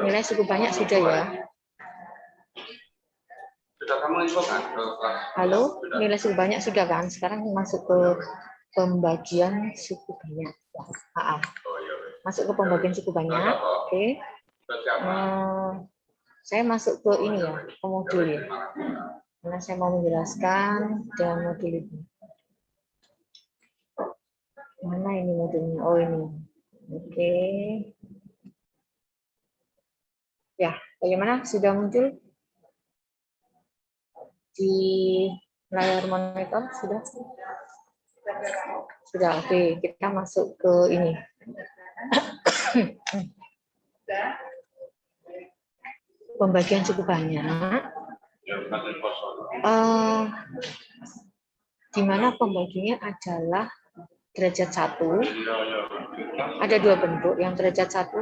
Nilai cukup banyak sudah ya. Sudah kamu infokan? Halo, nilai cukup banyak sudah kan? Sekarang masuk ke pembagian suku banyak. Masuk ke pembagian suku banyak. Oke. Saya masuk ke ini ya, ke modul ya. Karena saya mau menjelaskan dan modul ini. Mana ini modulnya? Oh ini. Oke. Ya, bagaimana? Sudah muncul di layar monitor? Sudah. Oke, kita masuk ke ini. Pembagian cukup banyak. Di mana pembagiannya adalah derajat 1. Ada 2 bentuk. Yang derajat 1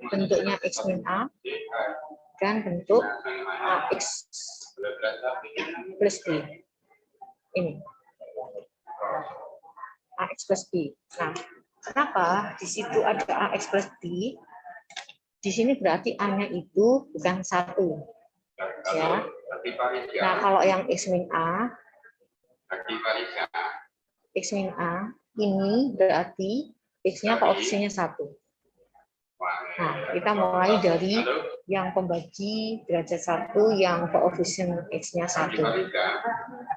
bentuknya X min A dan bentuk AX plus B. Ini. AX plus B. Nah, kenapa di situ ada AX plus B? Di sini berarti A-nya itu bukan 1. Ya. Nah, kalau yang X min A ini berarti X-nya koefisiennya 1. Nah, kita mulai dari yang pembagi derajat 1 yang koefisien X-nya 1.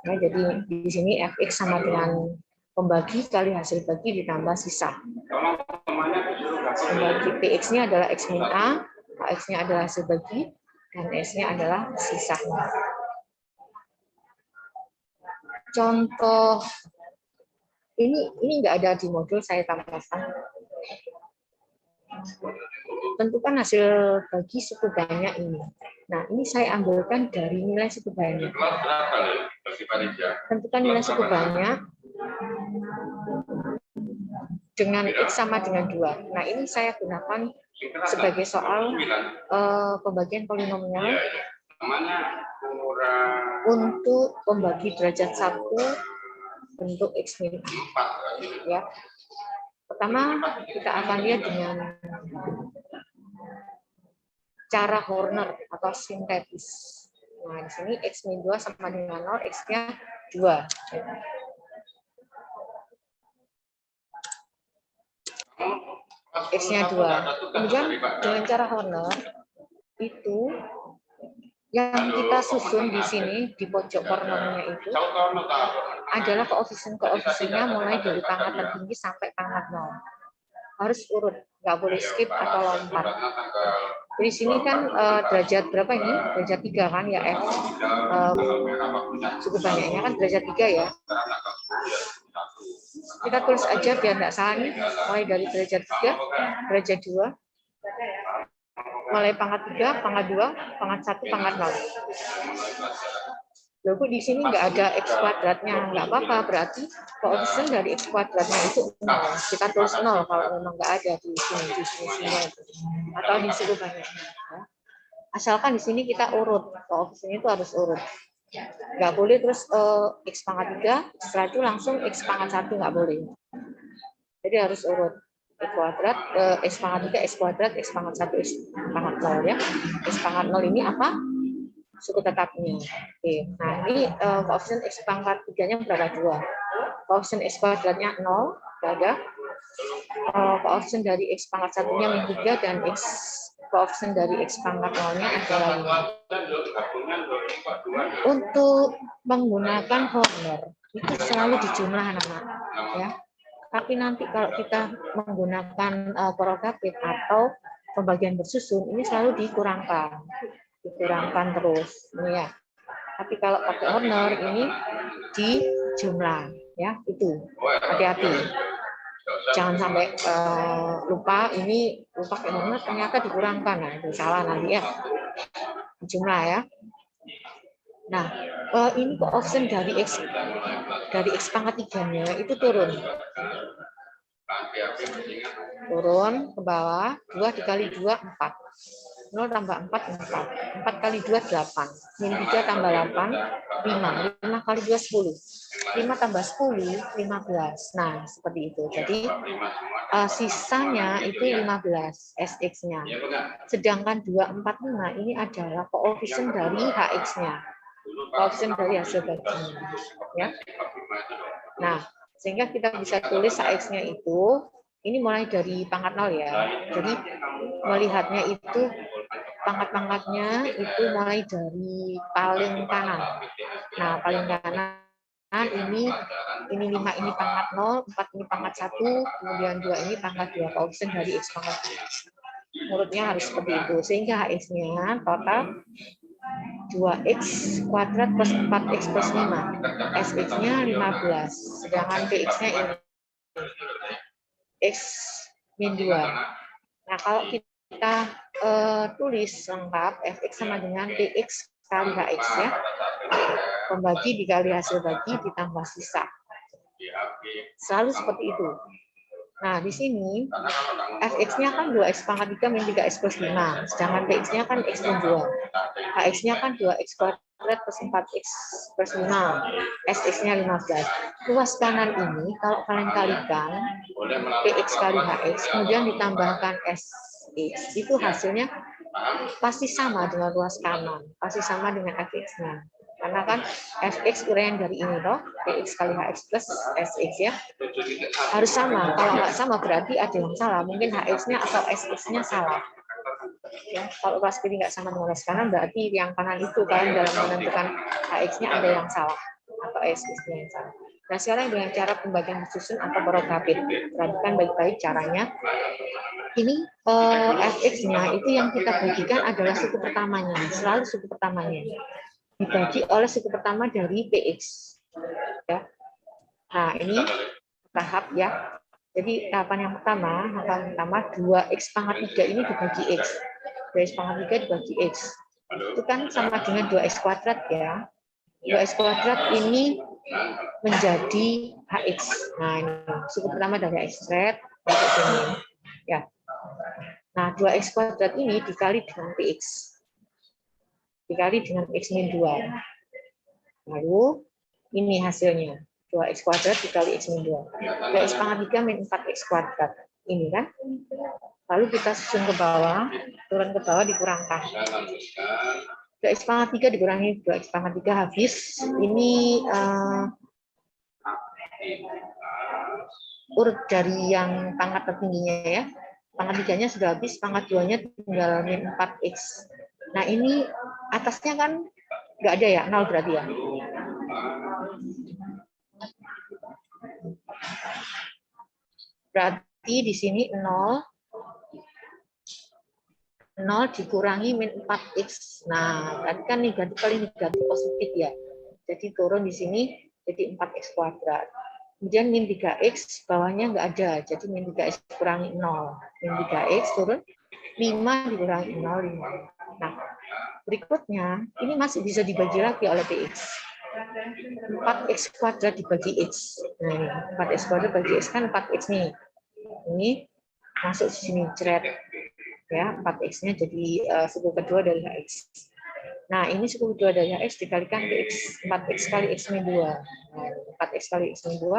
Nah, jadi di sini Fx sama dengan pembagi kali hasil bagi ditambah sisa. Pembagi Px-nya adalah X min A, X-nya adalah hasil bagi, dan S-nya adalah sisa. Contoh ini nggak ada di modul, saya tambahkan. Tentukan hasil bagi suku banyak ini. Nah, ini saya ambilkan dari nilai suku banyak. Tentukan nilai suku banyak dengan X sama dengan 2. Nah, ini saya gunakan sebagai soal pembagian polinomial untuk pembagi derajat 1 bentuk X min A. Ya. Pertama, kita akan lihat dengan cara Horner atau sintetis. Nah, di sini X min 2 sama dengan 0, X-nya 2. X-nya 2. Kemudian dengan cara Horner itu yang kita susun di sini di pojok kornernya itu adalah koefisien-koefisiennya mulai dari pangkat tertinggi sampai pangkat 0. Harus urut, nggak boleh skip atau lompat. Di sini kan derajat berapa ini? Derajat 3 kan ya F. Suku banyaknya kan derajat 3 ya. Kita tulis aja biar nggak salah nih. Mulai dari derajat 3, derajat 2. Mulai pangkat 3, pangkat 2, pangkat 1, pangkat 0. Loh, Bu, di sini nggak ada X kuadratnya, nggak apa-apa, berarti koefisien dari X kuadratnya itu 0. Kita tulis 0 kalau memang nggak ada di sini itu. Atau di suku banyaknya. Asalkan di sini kita urut, koefisien itu harus urut. Nggak boleh terus X pangkat 3, setelah itu langsung X pangkat 1, nggak boleh. Jadi harus urut. X kuadrat, X pangkat 3, X kuadrat, X pangkat 1, X pangkat 0 ya. X pangkat 0 ini apa? Suku tetapnya. Oke. Nah, ini koefisien X pangkat 3-nya berapa? 2. Koefisien X kuadratnya 0, ada. Koefisien dari X pangkat 1-nya min 3 dan X koefisien dari X pangkat 0-nya adalah 5. Untuk menggunakan Horner itu selalu dijumlah anak-anak ya. Tapi nanti kalau kita menggunakan Prokapit atau pembagian bersusun, ini selalu dikurangkan terus, ini ya. Tapi kalau pakai Horner ini dijumlah, ya itu. Hati-hati, jangan sampai lupa pakai Horner ternyata dikurangkan, nah itu salah nanti ya. Jumlah ya. Nah, ini koefisien dari X pangkat 3-nya itu turun ke bawah, 2 dikali 2, 4. 0 tambah 4, 4. 4 kali 2, 8. Min 3 tambah 8, 5. 5 kali 2, 10. 5 tambah 10, 15. Nah, seperti itu. Jadi, sisanya itu 15, SX-nya. Sedangkan 245 ini adalah koefisien dari HX-nya. Koefisien dari hasil baginya. Ya. Nah, sehingga kita bisa tulis HX-nya itu, ini mulai dari pangkat 0 ya. Jadi, melihatnya itu pangkat-pangkatnya itu mulai dari paling kanan. Nah, paling kanan ini 5 ini pangkat 0, 4 ini pangkat 1, kemudian 2 ini pangkat 2, koefisien dari X pangkat 2. Menurutnya harus seperti itu. Sehingga HX-nya total 2X kuadrat plus 4X plus 5. SX-nya 15. Sedangkan PX-nya ini X min 2. Nah, kalau kita tulis lengkap, Fx sama dengan Px kali Hx ya. Pembagi dikali hasil bagi ditambah sisa. Selalu seperti itu. Nah, di sini Fx-nya kan 2x pangkat 3 min 3x plus 5. Sedangkan Px-nya kan x min 2. Hx-nya kan 2x kuadrat plus 4x plus 5. Sx-nya 15. Luas kanan ini, kalau kalian kalikan Px kali Hx, kemudian ditambahkan Sx, itu hasilnya pasti sama dengan luas kanan. Pasti sama dengan Fx-nya. Karena kan Fx uraian dari ini loh, Px kali Hx plus Sx ya. Harus sama. Kalau nggak sama berarti ada yang salah. Mungkin Hx-nya atau Sx-nya salah. Ya, kalau luas kiri nggak sama dengan luas kanan berarti yang kanan itu kalian dalam menentukan Hx-nya ada yang salah atau Sx-nya yang salah. Nah, sekarang dengan cara pembagian susun atau borogapit. Perhatikan baik-baik caranya. Ini Fx-nya itu yang kita bagikan adalah suku pertamanya, selalu suku pertamanya. Dibagi oleh suku pertama dari Px. Ya. Nah, ini tahap ya. Jadi tahapan yang pertama 2x pangkat 3 ini dibagi x. 2x pangkat 3 dibagi x. Itu kan sama dengan 2x kuadrat ya. 2x kuadrat ini menjadi hx. Nah, ini suku pertama dari x red untuk sini. Ya. Nah, 2x kuadrat ini dikali dengan px. Dikali dengan x min 2. Lalu ini hasilnya 2x kuadrat dikali x min 2. 2x pangkat 3 min 4x kuadrat. Ini kan. Lalu kita susun ke bawah, turun ke bawah dikurangkan. 2x pangkat 3 dikurangi 2x pangkat 3 habis. Ini urut dari yang pangkat tertingginya ya. Pangkat 3-nya sudah habis, pangkat 2-nya tinggal min 4x. Nah, ini atasnya kan nggak ada ya, 0 berarti ya. Berarti di sini 0 dikurangi min 4x. Nah, berarti kan negatif kali negatif positif ya. Jadi turun di sini jadi 4x kuadrat. Kemudian min 3x bawahnya nggak ada. Jadi min 3x kurangi 0. Min 3x turun 5 dikurangi 0, 5. Nah, berikutnya ini masih bisa dibagi lagi oleh Px. 4x kuadrat dibagi x. Nah, ini 4x kuadrat bagi x kan 4x nih. Ini masuk di sini ceret. Ya, 4x-nya jadi suku kedua dari hx. Nah, ini suku kedua dari hx dikalikan px. 4x kali x min 2. Nah, 4x kali x min 2,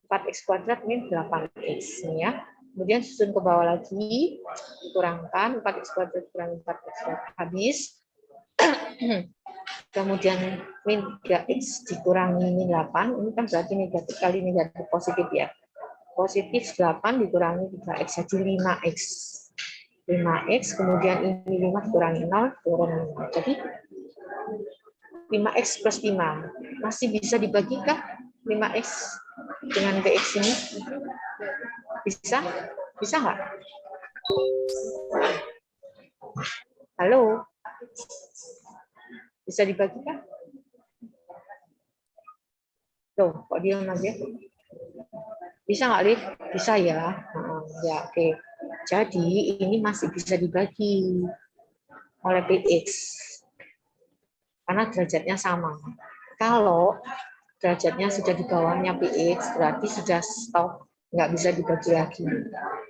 4x kuadrat min 8x. Ini ya. Kemudian susun ke bawah lagi, dikurangkan 4x kuadrat kurangi 4x habis. Kemudian min 3x dikurangi min 8, ini kan berarti negatif kali negatif positif ya. Positif 8 dikurangi 3x jadi 5x. 5x, kemudian ini 5 dikurangi 0, turun 5. Jadi 5x plus 5. Masih bisa dibagikan 5x dengan px ini? Bisa? Bisa nggak? Halo? Bisa dibagikan? Tuh, kok diam aja? Bisa nggak, Lid? Bisa ya? Ya, oke. Jadi, ini masih bisa dibagi oleh Px. Karena derajatnya sama. Kalau derajatnya sudah di bawahnya Px, berarti sudah stop. Nggak bisa dibagi lagi.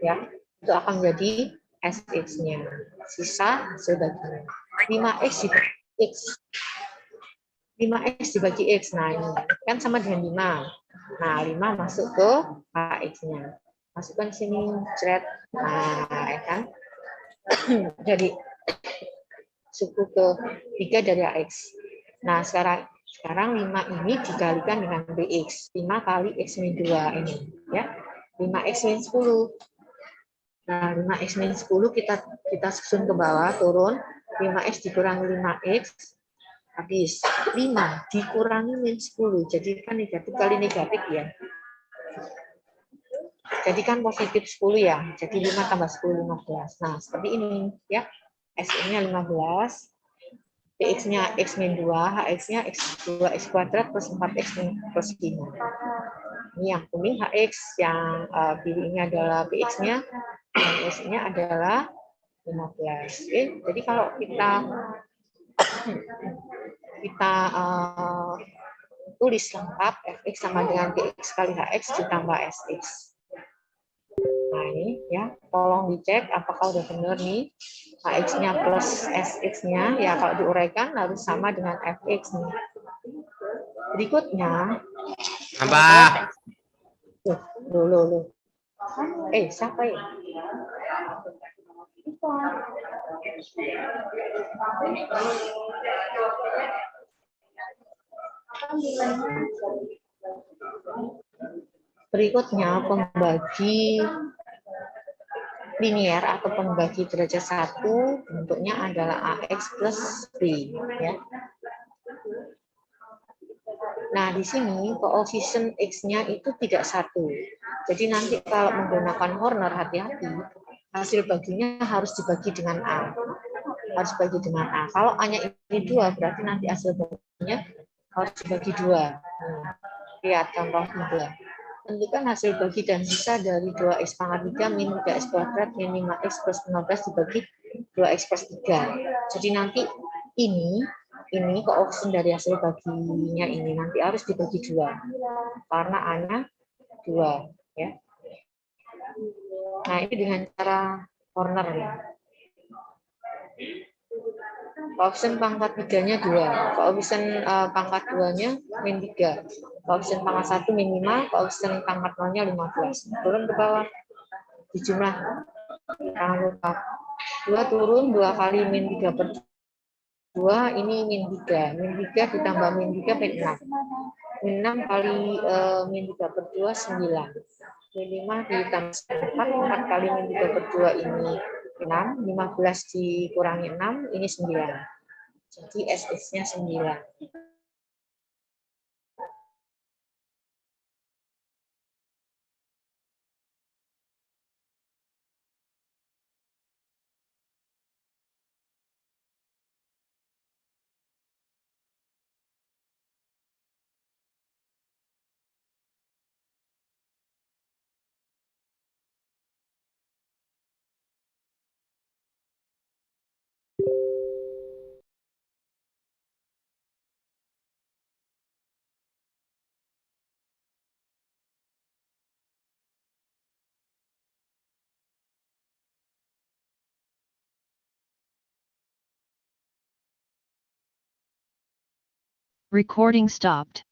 Ya, itu akan menjadi SX-nya. Sisa hasil baginya. 5X dibagi X. 5X dibagi X. Nah, ini kan sama dengan 5. Nah, 5 masuk ke HX-nya. Masukkan sini, cret. Nah, ya kan? Jadi, suku ke 3 dari AX. Nah, sekarang 5 ini dikalikan dengan BX. 5 kali X min 2 ini. Ya. 5X min 10. Nah, 5X min 10 kita susun ke bawah, turun. 5X dikurangi 5X, habis. 5 dikurangi min 10. Jadi kan negatif kali negatif ya. Jadi kan positif 10 ya. Jadi 5 tambah 10, 15. Nah, seperti ini ya. SN-nya 15. PX-nya X min 2, HX-nya X2X kuadrat plus 4X plus 5. Ini yang kuning HX, yang biru ini adalah PX-nya, yang S-nya adalah 15. Oke, jadi kalau kita tulis lengkap, Fx sama dengan Px kali Hx ditambah Sx. Nah ini ya, tolong dicek apakah udah benar nih. Hx-nya plus Sx-nya, ya kalau diuraikan harus sama dengan Fx nih. Berikutnya, Apa? Loh. Siapa ya? Berikutnya, pembagi linier atau pembagi derajat 1 bentuknya adalah AX plus B. Ya. Nah, di sini koefisien X-nya itu tidak 1. Jadi nanti kalau menggunakan Horner, hati-hati, hasil baginya harus dibagi dengan A. Harus dibagi dengan A. Kalau A-nya ini 2, berarti nanti hasil baginya harus dibagi 2. Lihat contoh 3. Tentukan hasil bagi dan sisa dari 2x pangkat 3 min 3x kuadrat min 5x plus 15 dibagi 2x plus 3. Jadi nanti ini koefisien dari hasil baginya ini nanti harus dibagi 2. Karena A-nya 2. Ya. Nah, ini dengan cara Horner ya. Koefisien pangkat 3-nya 2. Koefisien pangkat 2-nya min 3. Koefisien pangkat 1 min 5. Koefisien pangkat 0-nya 15. Turun ke bawah. Dijumlah. Jangan lupa. 2 turun 2 kali min 3 per 2. Ini min 3. Min 3 ditambah min 3 min 6. Min 6 kali min 3 per 2, 9. Min 5 ditambah 4. 4 kali min 3 per 2 ini 6, 15 dikurangi 6, ini 9. Jadi SX-nya 9. Recording stopped.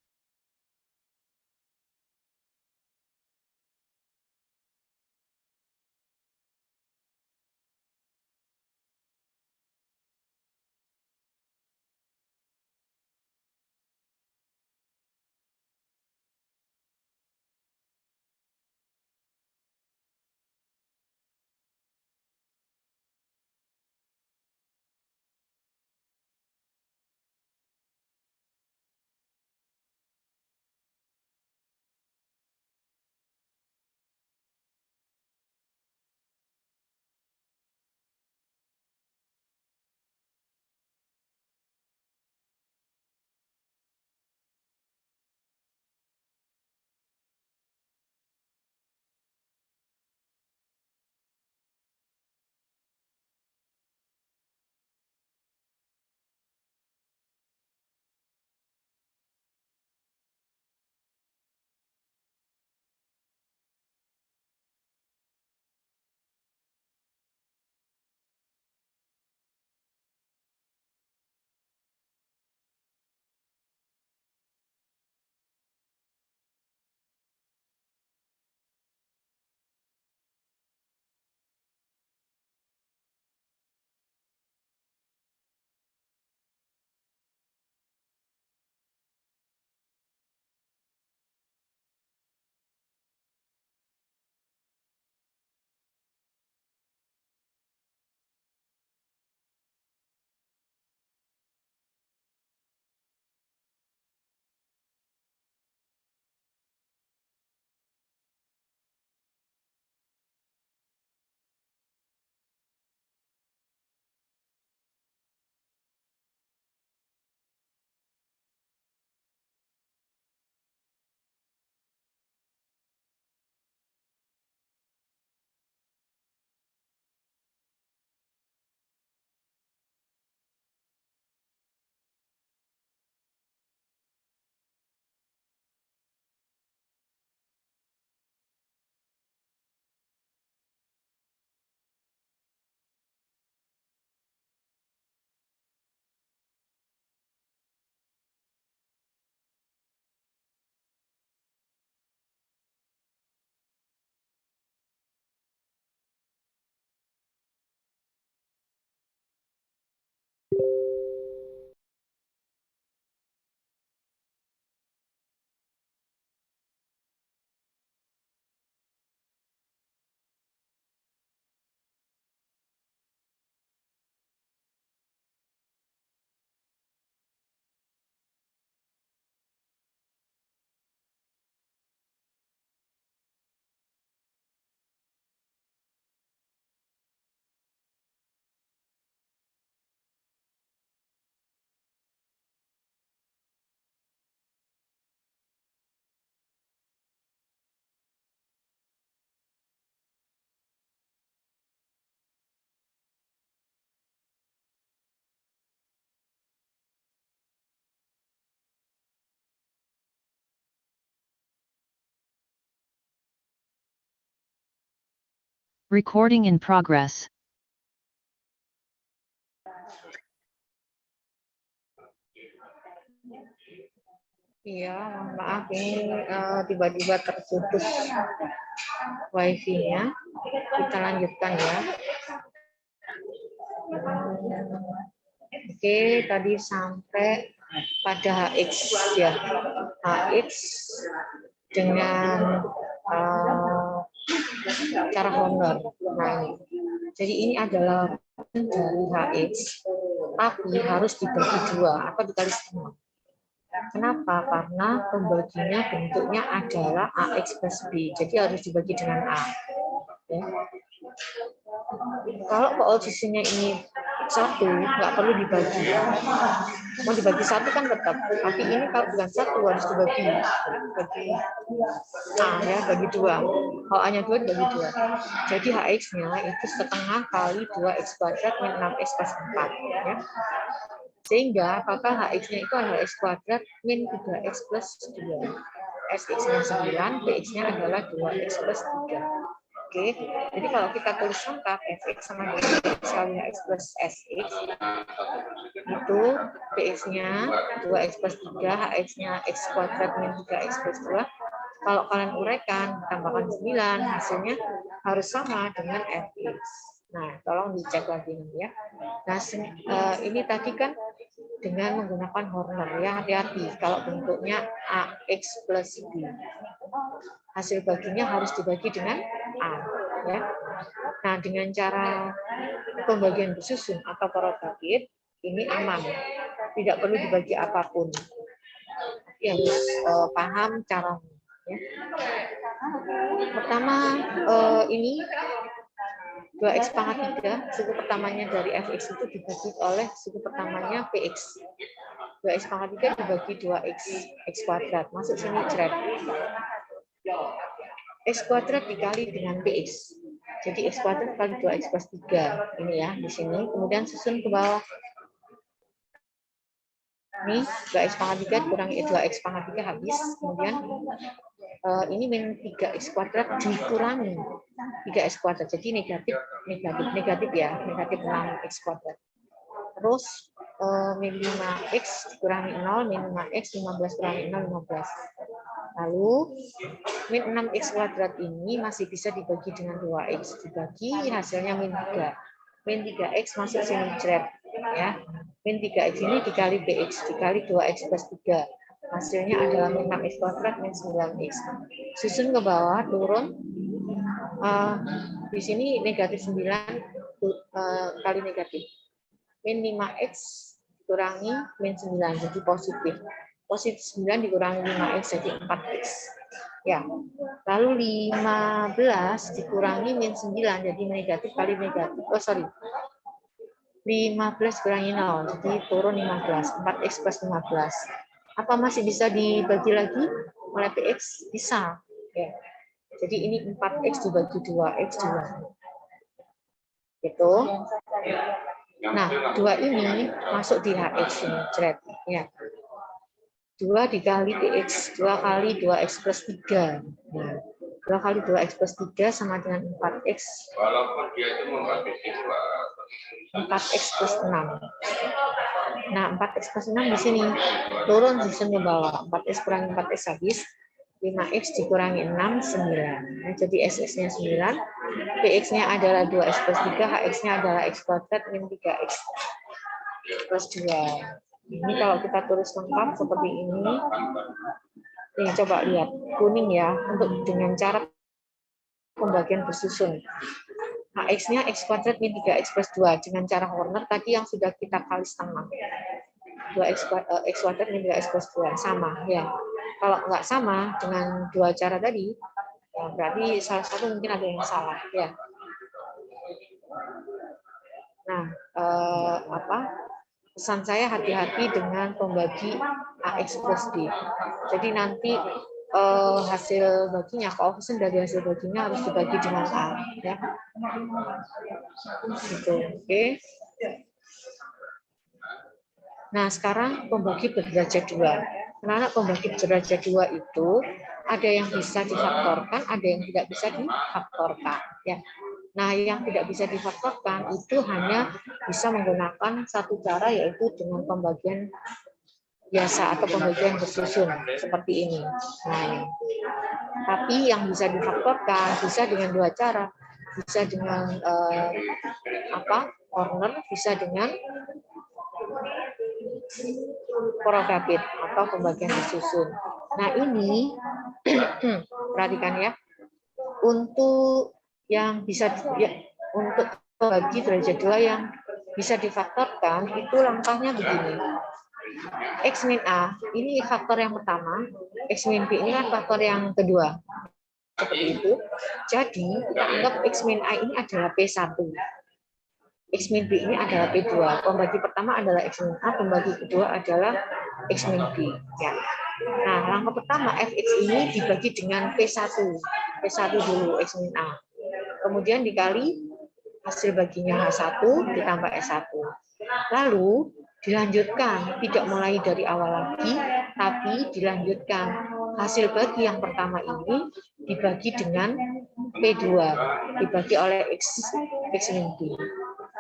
Recording in progress. Iya, maaf ini tiba-tiba terputus wifi-nya. Kita lanjutkan ya. Oke, tadi sampai pada HX ya. HX dengan cara honor. Nah, jadi ini adalah dari HX, tapi harus dibagi dua atau dikali setengah. Kenapa? Karena pembaginya bentuknya adalah AX plus B, jadi harus dibagi dengan A. Ya. Kalau koefisiennya ini 1, nggak perlu dibagi. Mau dibagi 1 kan tetap, tapi ini kalau bukan 1 harus dibagi A ya, bagi 2. Kalau hanya 2 dibagi 2. Jadi HX-nya itu setengah kali 2x kuadrat min 6x plus 4 ya. Sehingga total HX-nya itu adalah x kuadrat min 3x plus 2. SX-nya 9, BX-nya adalah 2x plus 3. Oke, jadi kalau kita tulis lengkap fx sama dengan x kali x plus sx, itu bx-nya 2x plus 3, hx-nya x kuadrat min 3x plus 2. Kalau kalian uraikan, tambahkan 9, hasilnya harus sama dengan fx. Nah, tolong dicek lagi nih ya. Nah, ini tadi kan dengan menggunakan Horner ya, hati-hati kalau bentuknya AX plus B. Hasil baginya harus dibagi dengan A ya. Nah, dengan cara pembagian bersusun atau prototit ini aman. Tidak perlu dibagi apapun. Tapi harus paham caranya ya. Pertama ini 2x pangkat 3, suku pertamanya dari fx itu dibagi oleh suku pertamanya px. 2x pangkat 3 dibagi 2x x kuadrat. Masuk sini jret. X kuadrat dikali dengan px. Jadi x kuadrat kali 2x plus 3. Ini ya, di sini. Kemudian susun ke bawah. Ini 2x pangkat 3 kurangi 2x pangkat 3 habis. Kemudian ini min 3x kuadrat dikurangi 3x kuadrat. Jadi negatif ya, negatif 6x kuadrat. Terus min 5x dikurangi 0, min 5x, 15 kurangi 0, 15. Lalu min 6x kuadrat ini masih bisa dibagi dengan 2x. Dibagi hasilnya min 3. Min 3x masuk sini jret ya. Min 3x ini dikali bx dikali 2x plus 3. Hasilnya adalah min 6x kuadrat min 9x. Susun ke bawah, turun. Di sini negatif 9 kali negatif. Min 5x dikurangi min 9, jadi positif. Positif 9 dikurangi 5x, jadi 4x. Ya. Lalu 15 dikurangi min 9, jadi negatif kali negatif. 15 kurangi 0, jadi turun 15. 4x plus 15. Apa masih bisa dibagi lagi oleh px? Bisa. Ya. Jadi ini 4x dibagi 2x 2. Gitu. Nah, 2 ini masuk di hx ini, jret. Ya. 2 dikali px, 2 kali 2x plus 3. Nah, 2 kali 2x plus 3 sama dengan 4x. 4x plus 6. Nah, 4x plus 6 di sini. Turun susun ke bawah. 4x kurangi 4x habis. 5x dikurangi 6, 9. Nah, jadi SX-nya 9. PX-nya adalah 2x plus 3. HX-nya adalah x kuadrat min 3x plus 2. Ini kalau kita tulis lengkap seperti ini. Nih, coba lihat. Kuning ya. Untuk dengan cara pembagian bersusun. HX-nya x kuadrat min 3x plus 2. Dengan cara Horner tadi yang sudah kita kali setengah. 2x kuadrat min 3x plus 2. Sama ya. Kalau nggak sama dengan dua cara tadi, ya berarti salah satu mungkin ada yang salah ya. Nah, pesan saya hati-hati dengan pembagi AX plus B. Jadi nanti hasil baginya, koefisien dari hasil baginya harus dibagi dengan A, ya. Gitu, oke. Nah, sekarang pembagi berderajat 2. Anak pembagi derajat 2 itu ada yang bisa difaktorkan, ada yang tidak bisa difaktorkan. Ya. Nah, yang tidak bisa difaktorkan itu hanya bisa menggunakan satu cara, yaitu dengan pembagian biasa atau pembagian bersusun seperti ini. Nah, ini. Tapi yang bisa difaktorkan bisa dengan dua cara, bisa dengan corner, bisa dengan Prokapit atau pembagian bersusun. Nah, ini perhatikan ya, untuk yang bisa untuk bagi derajat 2 yang bisa difaktorkan itu langkahnya begini. X min A ini faktor yang pertama, X min B ini kan faktor yang kedua. Seperti itu. Jadi kita anggap X min A ini adalah P1. X min B ini adalah P2. Pembagi pertama adalah X min A, pembagi kedua adalah X min B. Ya. Nah, langkah pertama Fx ini dibagi dengan P1. P1 dulu, X min A. Kemudian dikali hasil baginya H1 ditambah S1. Lalu dilanjutkan, tidak mulai dari awal lagi, tapi dilanjutkan. Hasil bagi yang pertama ini dibagi dengan P2, dibagi oleh X min B.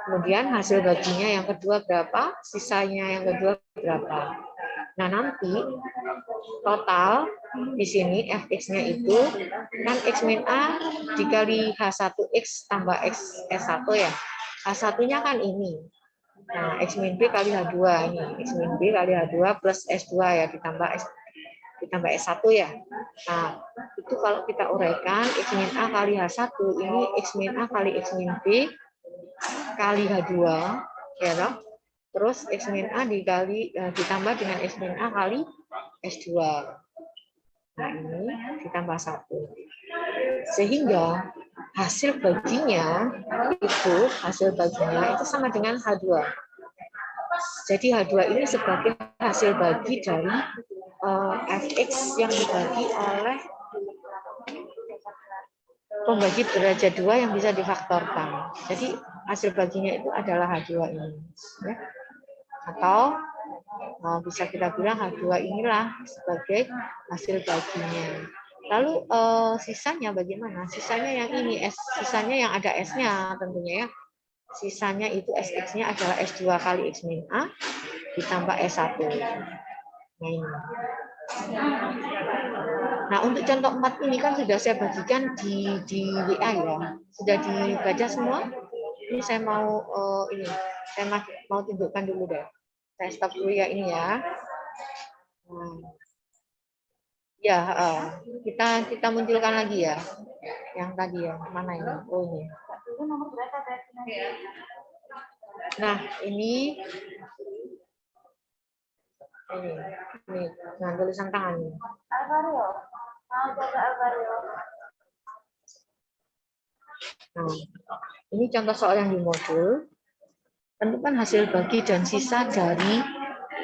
Kemudian hasil baginya yang kedua berapa, sisanya yang kedua berapa. Nah, nanti total di sini Fx-nya itu kan X min A dikali H1X tambah S1 ya. H1-nya kan ini. Nah, X min B kali H2 ini. X min B kali H2 plus S2 ya, ditambah S1 ya. Nah, itu kalau kita uraikan X min A kali H1 ini X min A kali X min B kali H2 ya toh. Terus X min A ditambah dengan X min A kali S2. Nah, ini ditambah 1. Sehingga hasil baginya itu sama dengan H2. Jadi H2 ini sebagai hasil bagi dari Fx yang dibagi oleh pembagi derajat 2 yang bisa difaktorkan. Jadi hasil baginya itu adalah H2 ini. Ya. Atau bisa kita bilang H2 inilah sebagai hasil baginya. Lalu sisanya bagaimana? Sisanya yang ini, sisanya yang ada S-nya tentunya ya. Sisanya itu Sx-nya adalah S2 kali X min A ditambah S1. Nah, ini. Nah, untuk contoh 4 ini kan sudah saya bagikan di WA ya. Sudah dibaca semua? Ini saya mau mau tunjukkan dulu deh. Saya stop dulu ya ini ya. Nah. Ya, kita munculkan lagi ya. Yang tadi ya, mana ini? Oh, ini. Nah, ini dengan tulisan tangan ini. Nah, ini contoh soal yang di modul. Tentukan hasil bagi dan sisa dari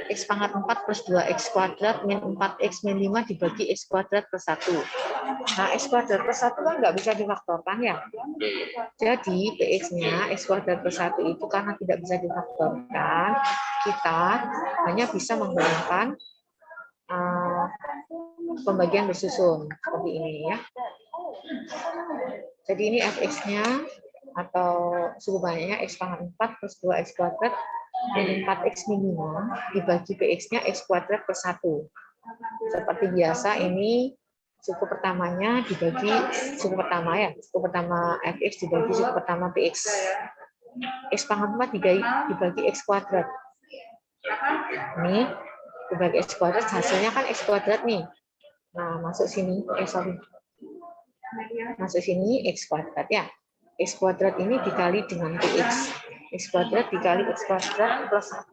X pangkat 4 plus 2X kuadrat min 4X min 5 dibagi X kuadrat plus 1. Nah, X kuadrat plus 1 kan nggak bisa difaktorkan ya. Jadi, PX-nya X kuadrat plus 1 itu karena tidak bisa difaktorkan, kita hanya bisa menggunakan pembagian bersusun seperti ini ya. Jadi ini Fx-nya atau suku banyaknya X pangkat 4 plus 2X kuadrat min 4X min 5 dibagi PX-nya X kuadrat plus 1. Seperti biasa ini suku pertamanya dibagi suku pertama ya. Suku pertama Fx dibagi suku pertama PX. X pangkat 4 dibagi X kuadrat. Ini dibagi X kuadrat, hasilnya kan X kuadrat nih. Nah, masuk sini, masuk sini X kuadrat ya. X kuadrat ini dikali dengan PX. X kuadrat dikali X kuadrat plus 1.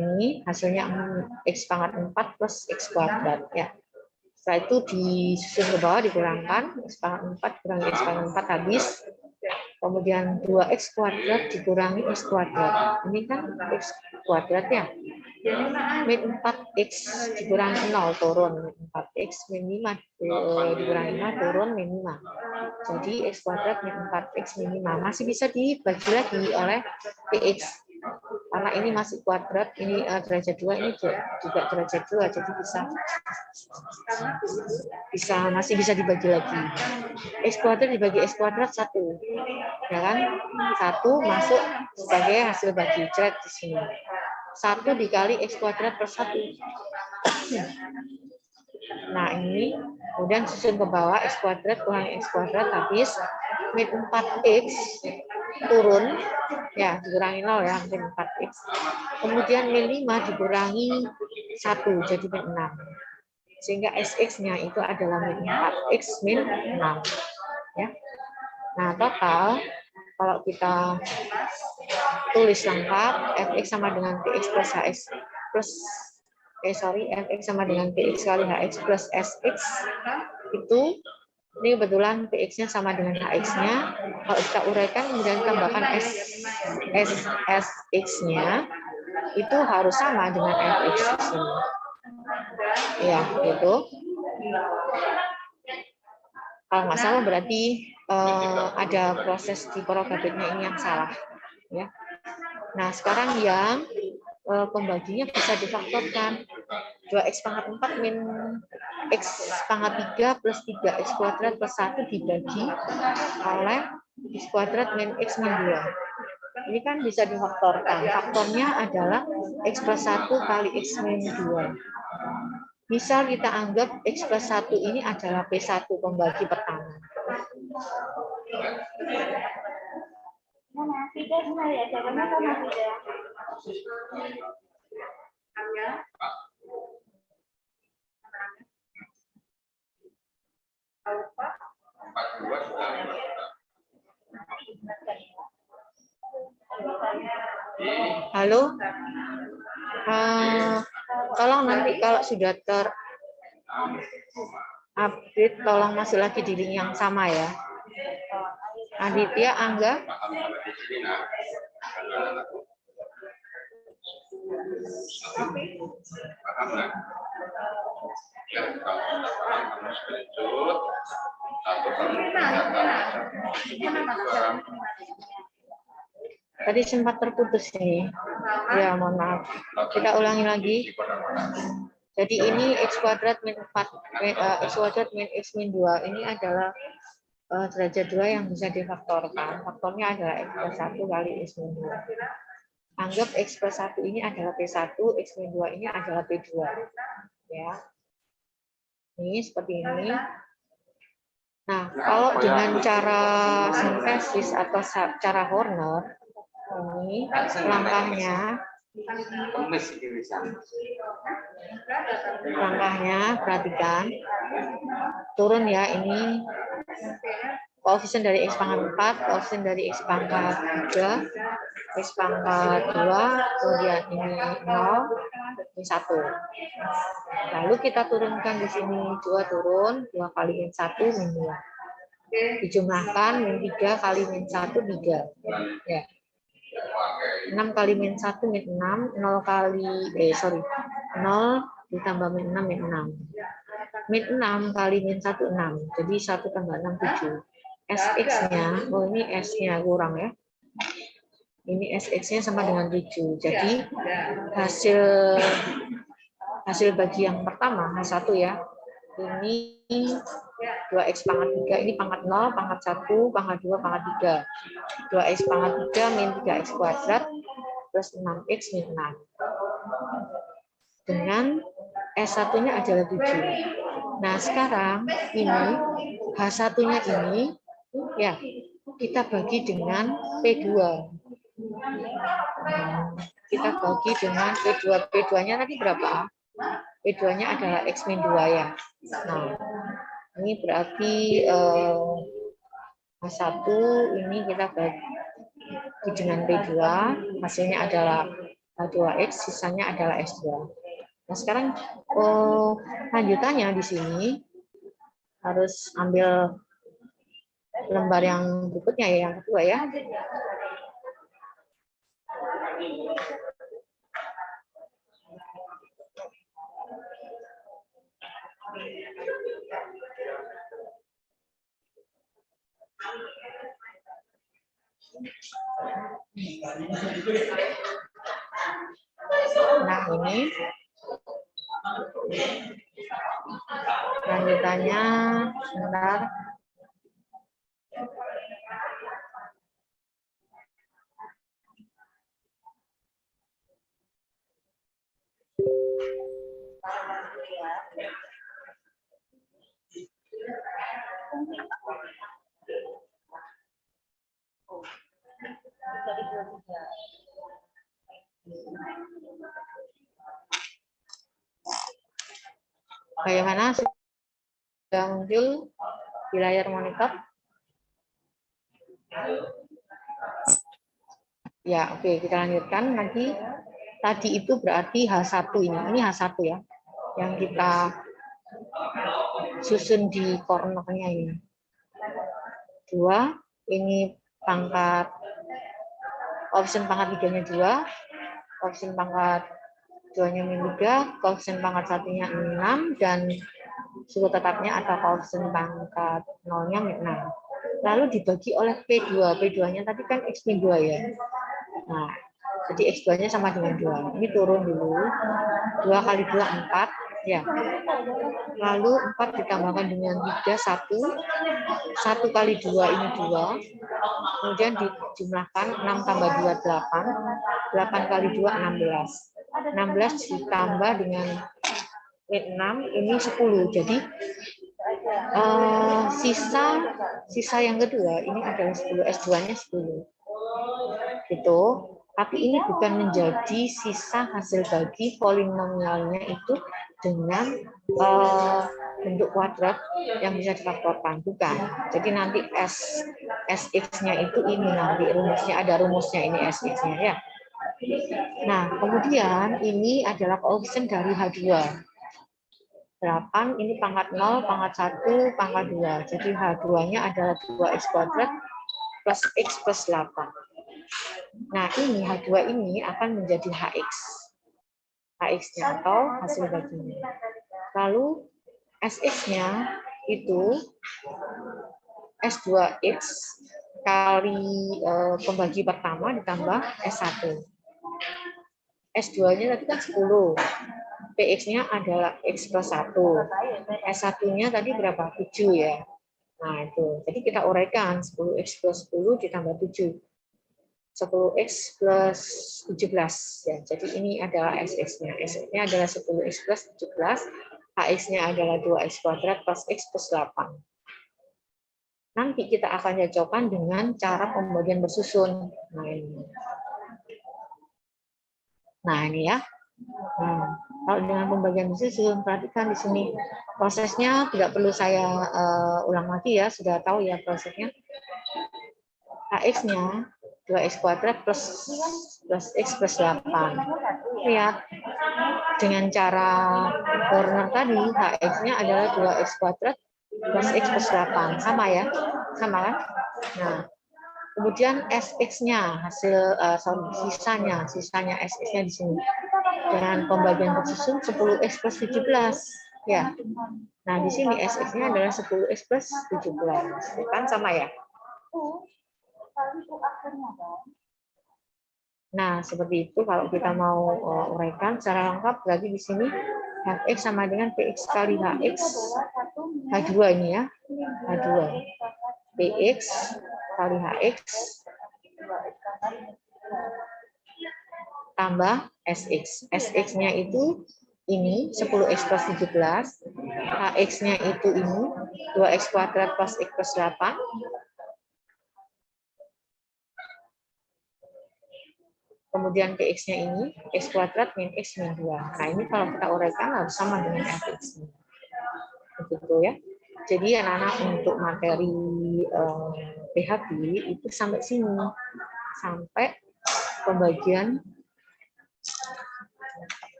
Ini hasilnya X pangkat 4 plus X kuadrat ya. Setelah itu disusun ke bawah, dikurangkan X pangkat 4 kurangi X pangkat 4 habis. Kemudian 2X kuadrat dikurangi X kuadrat. Ini kan X kuadrat ya. Min 4X dikurangi 0 turun. 4X min 5 dikurangi 5 turun min 5. Jadi X kuadrat min 4X min 5. Masih bisa dibagi lagi oleh PX. Karena ini masih kuadrat, ini derajat 2, ini juga derajat 2, jadi masih bisa dibagi lagi. X kuadrat dibagi X kuadrat 1, ya kan? 1 masuk sebagai hasil bagi cek di sini. 1 dikali X kuadrat per 1. Nah ini, kemudian susun ke bawah X kuadrat kurang X kuadrat habis min 4X turun, ya dikurangi 0 ya, min 4X. Kemudian min 5 dikurangi 1, jadi min 6. Sehingga SX-nya itu adalah min 4X min 6. Ya. Nah total, kalau kita tulis lengkap, Fx sama dengan Px plus Hx plus Fx sama dengan Px kali Hx plus Sx itu, ini kebetulan Px-nya sama dengan Hx-nya. Kalau kita uraikan kemudian tambahkan Sx-nya itu harus sama dengan Fx ini. Ya, gitu. Kalau nggak salah berarti ada proses di Porogadetnya ini yang salah. Ya. Nah, sekarang yang pembaginya bisa difaktorkan. 2x pangkat 4 min x pangkat 3 plus 3x kuadrat plus 1 dibagi oleh x kuadrat min x min 2. Ini kan bisa difaktorkan. Faktornya adalah x plus 1 kali x min 2. Misal kita anggap x plus 1 ini adalah P1 pembagi pertama. Halo, tolong nanti kalau sudah terupdate, tolong masuk lagi di link yang sama ya. Aditya, Angga. Tadi sempat terputus ini. Ya, mohon maaf. Kita ulangi lagi. Jadi ini x kuadrat min 4 x kuadrat min x min 2 ini adalah derajat 2 yang bisa difaktorkan. Faktornya adalah x plus 1 kali x min 2. Anggap x plus 1 ini adalah P1, x min 2 ini adalah P2. Ya. Ini seperti ini. Nah, kalau dengan cara sintesis atau cara Horner, ini langkahnya perhatikan, turun ya, ini koefisien dari x pangkat 4, koefisien dari x pangkat 3, x pangkat 2, kemudian ini 0, ini 1. Lalu kita turunkan di sini, 2 turun, 2 kali min 1, min 2. Dijumlahkan, min 3 kali min 1, 3. Ya. 6 kali min 1, min 6, 0 kali, 0 ditambah min 6, min 6. Min 6 kali min 1, 6. Jadi 1 tambah 6, 7. Sx-nya, oh ini S-nya kurang ya. Ini Sx-nya sama dengan 7. Jadi hasil bagi yang pertama, H1 ya. Ini 2x pangkat 3, ini pangkat 0, pangkat 1, pangkat 2, pangkat 3. 2x pangkat 3 min 3x kuadrat plus 6x min 6. Dengan S1-nya adalah 7. Nah, sekarang ini H1-nya ini ya kita bagi dengan P2. Kita bagi dengan P2. P2-nya tadi berapa? P2-nya adalah X min 2 ya. Nah, ini berarti H1 ini kita bagi dengan P2, hasilnya adalah H2X, sisanya adalah S2. Nah, sekarang lanjutannya di sini harus ambil lembar yang berikutnya ya, yang kedua ya. Ini lanjutannya sebentar. Bagaimana sudah muncul di layar monitor? Ya, oke, kita lanjutkan nanti. Tadi itu berarti H1 ini. Ini H1 ya. Yang kita susun di cornernya ini. 2, ini pangkat koefisien pangkat 3-nya 2, koefisien pangkat 2-nya -3, koefisien pangkat 1-nya 6, dan suku tetapnya atau koefisien pangkat 0-nya -6. Lalu dibagi oleh P2. P2-nya tadi kan X-2 ya. Nah, jadi X2-nya sama dengan 2. Ini turun dulu. 2 kali 2, 4. Ya. Lalu 4 ditambahkan dengan 3, 1. 1 kali 2 ini 2. Kemudian dijumlahkan 6 tambah 2, 8. 8 kali 2, 16. 16 ditambah dengan 6, ini 10. Jadi sisa yang kedua ini adalah 10, S2-nya 10. Gitu. Tapi ini bukan menjadi sisa hasil bagi polinomialnya itu dengan bentuk kuadrat yang bisa difaktorkan, bukan. Jadi nanti Sx-nya itu ini nanti rumusnya, ada rumusnya ini Sx-nya ya. Nah, kemudian ini adalah koefisien dari H2. 8, ini pangkat 0, pangkat 1, pangkat 2. Jadi H2-nya adalah 2x kuadrat plus x plus 8. Nah, ini H2 ini akan menjadi Hx. Hx-nya atau hasil baginya. Lalu Sx-nya itu S2x kali pembagi pertama ditambah S1. S2-nya tadi kan 10. Px-nya adalah x plus 1. S1-nya tadi berapa? 7 ya. Nah, itu. Jadi kita uraikan 10x plus 10 ditambah 7. 10x plus 17. Ya, jadi ini adalah Sx-nya. Sx-nya adalah 10x plus 17. Hx-nya adalah 2x kuadrat plus x plus 8. Nanti kita akan cocokkan dengan cara pembagian bersusun. Nah, ini ya. Nah, kalau dengan pembagian bersusun, perhatikan di sini prosesnya tidak perlu saya ulang lagi ya, sudah tahu ya prosesnya. Hx-nya 2x kuadrat plus x plus 8. Lihat, dengan cara corner tadi, Hx-nya adalah 2x kuadrat plus x plus 8. Sama ya? Sama kan? Nah, kemudian Sx-nya, sisanya Sx-nya di sini. Dengan pembagian bersusun 10x plus 17. Ya. Nah, di sini Sx-nya adalah 10x plus 17. Kan sama ya? Nah, seperti itu kalau kita mau uraikan secara lengkap, berarti di sini Hx sama dengan Px kali Hx, H2 ini ya, H2. Px kali Hx tambah Sx. Sx-nya itu ini 10x plus 17, Hx-nya itu ini 2x kuadrat plus x plus 8, kemudian Px-nya ini x kuadrat min x min 2. Nah, ini kalau kita uraikan harus sama dengan Fx. Begitu ya. Jadi anak-anak untuk materi PHB itu sampai sini. Sampai pembagian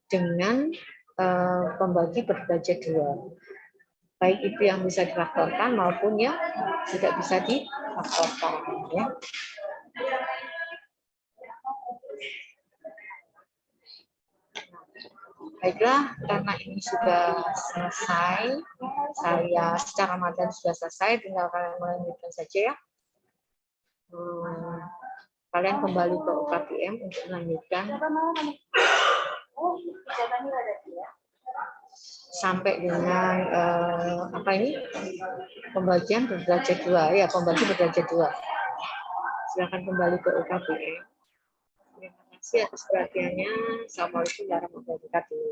dengan pembagi berderajat 2. Baik itu yang bisa difaktorkan maupun yang tidak bisa difaktorkan. Ya. Baiklah, karena ini sudah selesai, saya secara materi sudah selesai, tinggal kalian melanjutkan saja ya. Kalian kembali ke UKTM untuk melanjutkan sampai dengan apa ini pembagian berderajat 2 ya, pembagi berderajat 2. Silakan kembali ke UKBM. Terima kasih atas perhatiannya. Assalamualaikum warahmatullahi wabarakatuh.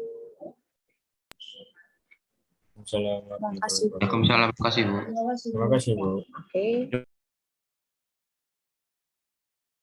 Waalaikumsalam. Terima kasih, Bu. Oke.